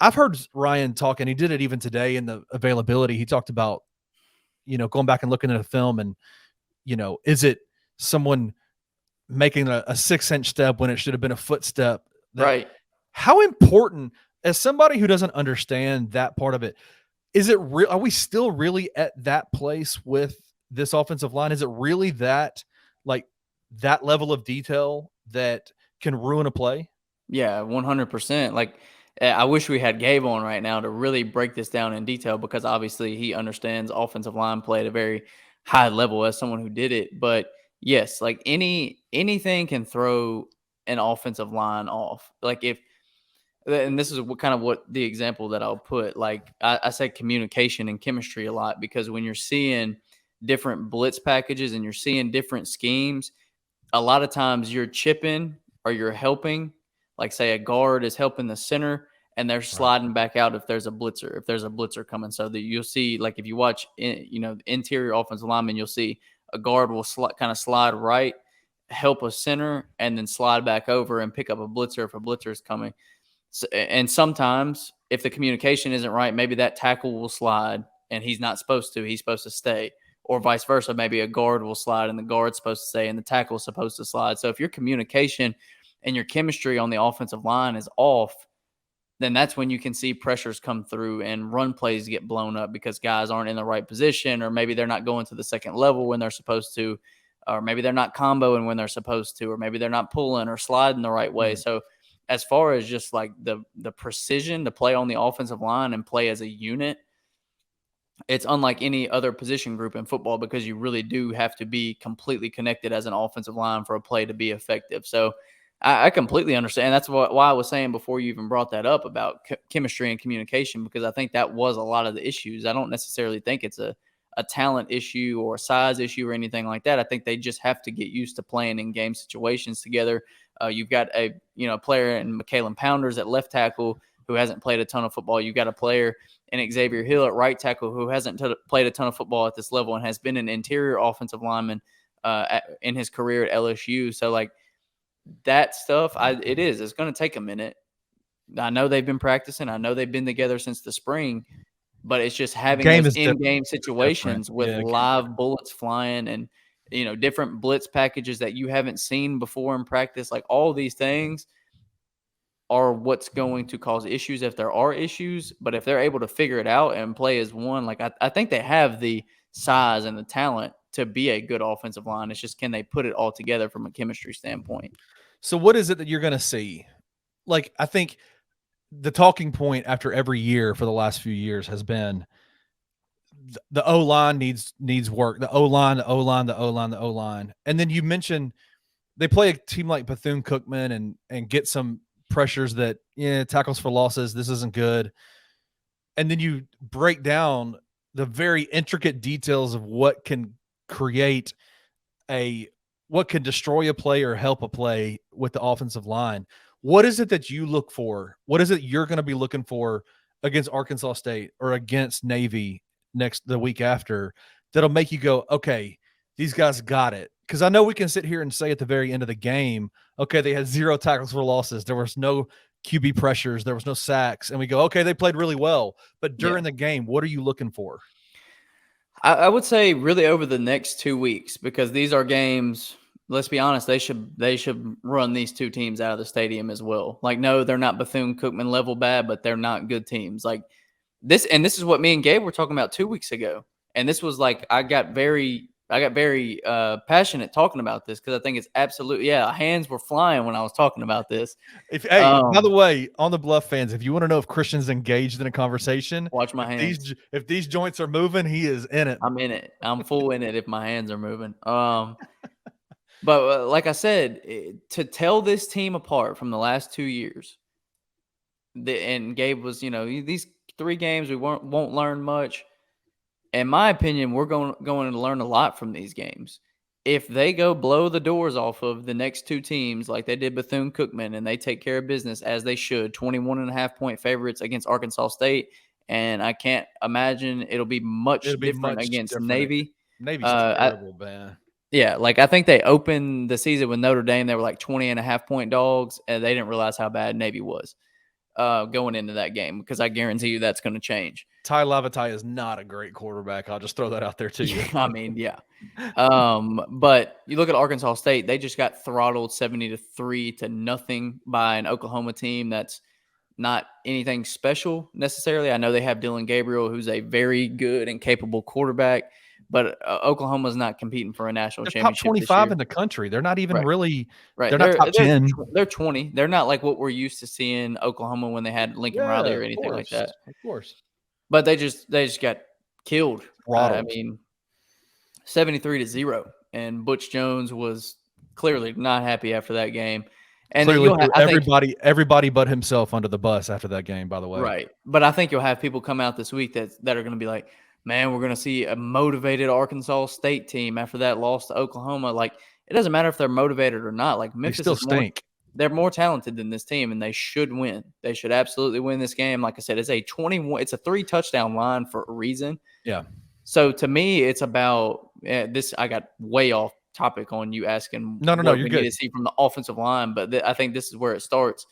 I've heard Ryan talk, and he did it even today in the availability. He talked about, going back and looking at a film and, is it someone making a 6-inch step when it should have been a foot step? Right. How important, as somebody who doesn't understand that part of it, is it real? Are we still really at that place with this offensive line? Is it really that, like, that level of detail that can ruin a play? Yeah, 100%. Like, I wish we had Gabe on right now to really break this down in detail, because obviously he understands offensive line play at a very high level as someone who did it. But yes, like anything can throw an offensive line off. Like, and this is what the example that I'll put. Like, I say communication and chemistry a lot, because when you're seeing different blitz packages and you're seeing different schemes, a lot of times you're chipping or you're helping. Like, say a guard is helping the center and they're sliding back out if there's a blitzer coming. So that you'll see, like, if you watch interior offensive linemen, you'll see a guard will kind of slide right, help a center, and then slide back over and pick up a blitzer if a blitzer is coming. So, and sometimes if the communication isn't right, maybe that tackle will slide and he's not supposed to. He's supposed to stay. Or vice versa. Maybe a guard will slide and the guard's supposed to stay and the tackle is supposed to slide. So if your communication and your chemistry on the offensive line is off, then that's when you can see pressures come through and run plays get blown up because guys aren't in the right position, or maybe they're not going to the second level when they're supposed to, or maybe they're not comboing when they're supposed to, or maybe they're not pulling or sliding the right way. So as far as just like the precision to play on the offensive line and play as a unit, it's unlike any other position group in football, because you really do have to be completely connected as an offensive line for a play to be effective. So I completely understand. That's why I was saying before you even brought that up about chemistry and communication, because I think that was a lot of the issues. I don't necessarily think it's a talent issue or a size issue or anything like that. I think they just have to get used to playing in game situations together. You've got a player in McCallum Pounders at left tackle who hasn't played a ton of football. You've got a player in Xavier Hill at right tackle who hasn't played a ton of football at this level and has been an interior offensive lineman in his career at LSU. So, like, that stuff, it's going to take a minute. I know they've been practicing. I know they've been together since the spring, but it's just having those in-game situations with live bullets flying and, different blitz packages that you haven't seen before in practice. Like, all these things are what's going to cause issues if there are issues. But if they're able to figure it out and play as one, like, I think they have the size and the talent to be a good offensive line. It's just, can they put it all together from a chemistry standpoint? So what is it that you're going to see? Like, I think the talking point after every year for the last few years has been the O-line needs work. The O-line. And then you mentioned they play a team like Bethune-Cookman and get some pressures that, tackles for losses. This isn't good. And then you break down the very intricate details of what can create what can destroy a play or help a play with the offensive line. What is it that you look for? What is it you're going to be looking for against Arkansas State or against Navy the week after that'll make you go, okay, these guys got it? Because I know we can sit here and say at the very end of the game, okay, they had 0 tackles for losses. There was no QB pressures. There was no sacks. And we go, okay, they played really well. But during the game, what are you looking for? I would say really over the next 2 weeks, because these are games, let's be honest, they should run these two teams out of the stadium as well. Like, no, they're not Bethune-Cookman level bad, but they're not good teams. Like, this is what me and Gabe were talking about 2 weeks ago. And this was like, I got very passionate talking about this, because I think it's absolutely, hands were flying when I was talking about this. By the way, on the Bluff fans, if you want to know if Christian's engaged in a conversation, watch my hands. If these joints are moving, he is in it. I'm in it. I'm full in it if my hands are moving. But like I said, to tell this team apart from the last 2 years, and Gabe was, these 3 games we won't learn much. In my opinion, we're going to learn a lot from these games. If they go blow the doors off of the next 2 teams like they did Bethune-Cookman, and they take care of business as they should, 21.5-point favorites against Arkansas State, and I can't imagine it'll be much different against Navy. Navy's terrible, man. Yeah, like, I think they opened the season with Notre Dame. They were like 20.5-point dogs, and they didn't realize how bad Navy was. going into that game, because I guarantee you that's going to change. Ty Lavatai is not a great quarterback. I'll just throw that out there to you. I mean, yeah. But you look at Arkansas State, they just got throttled 70-3 by an Oklahoma team that's not anything special necessarily. I know they have Dylan Gabriel, who's a very good and capable quarterback, but Oklahoma's not competing for a national They're top championship this 25 year. in the country. They're not even Right. really Right. they're not top 10. They're 20. They're not like what we're used to seeing Oklahoma when they had Lincoln Riley or anything like that. Of course. But they just got killed. I Throttled. mean, 73-0, and Butch Jones was clearly not happy after that game. And Clearly, I think everybody but himself under the bus after that game, by the way. right. But I think you'll have people come out this week that are going to be like, man, we're going to see a motivated Arkansas State team after that loss to Oklahoma. Like, it doesn't matter if they're motivated or not. Like, They Memphis still is more, stink. they're more talented than this team, and they should win. They should absolutely win this game. Like I said, it's a 3-touchdown line for a reason. Yeah. So to me, it's about this. I got way off topic on you asking No, what you're we good. need to see from the offensive line, but I think this is where it starts.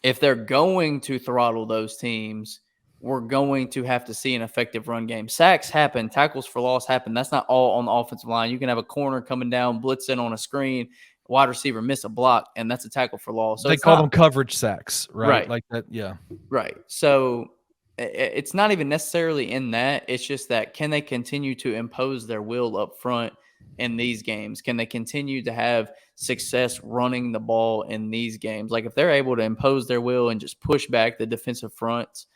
If they're going to throttle those teams, we're going to have to see an effective run game. Sacks happen, tackles for loss happen. That's not all on the offensive line. You can have a corner coming down, blitzing on a screen, wide receiver miss a block, and that's a tackle for loss. So they call them coverage sacks, right? Right. Like that, yeah. Right. So it's not even necessarily in that. It's just that, can they continue to impose their will up front in these games? Can they continue to have success running the ball in these games? Like, if they're able to impose their will and just push back the defensive fronts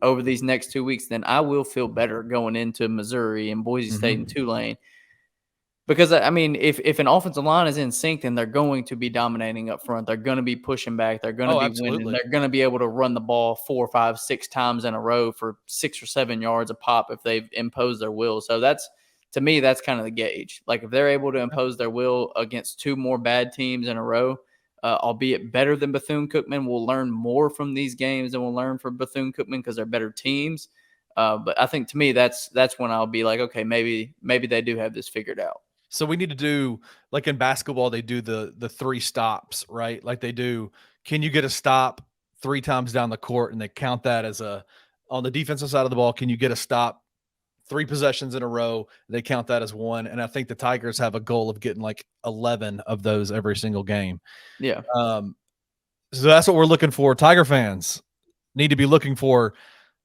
over these next 2 weeks, then I will feel better going into Missouri and Boise State and Tulane. Because, I mean, if an offensive line is in sync, then they're going to be dominating up front. They're going to be pushing back. They're going to be winning. They're going to be able to run the ball 4, 5, 6 times in a row for 6 or 7 yards a pop if they've imposed their will. So to me, that's kind of the gauge. Like, if they're able to impose their will against 2 more bad teams in a row, albeit better than Bethune-Cookman, we'll learn more from these games than we'll learn from Bethune-Cookman because they're better teams. But I think, to me, that's when I'll be like, okay, maybe they do have this figured out. So we need to do, like in basketball, they do the 3 stops, right? Like they do, can you get a stop 3 times down the court, and they count that as on the defensive side of the ball, can you get a stop 3 possessions in a row? They count that as 1. And I think the Tigers have a goal of getting like 11 of those every single game. Yeah. So that's what we're looking for. Tiger fans need to be looking for,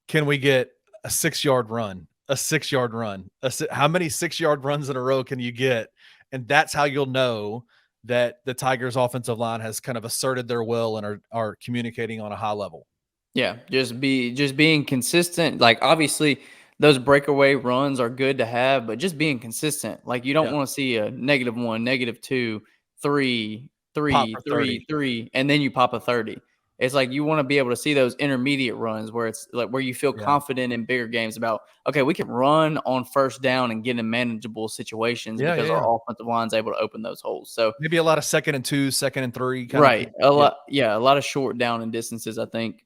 can we get a 6-yard run? A 6-yard run. How many 6-yard runs in a row can you get? And that's how you'll know that the Tigers' offensive line has kind of asserted their will and are communicating on a high level. Yeah, just being consistent. Like, obviously, those breakaway runs are good to have, but just being consistent. Like, you don't want to see a -1, -2, 3, 3, 3, 3, and then you pop a 30. It's like you want to be able to see those intermediate runs where it's like where you feel confident in bigger games about, okay, we can run on first down and get in manageable situations because our offensive line's able to open those holes. So maybe a lot of 2nd and 2, 2nd and 3. Right. A lot of short down and distances, I think.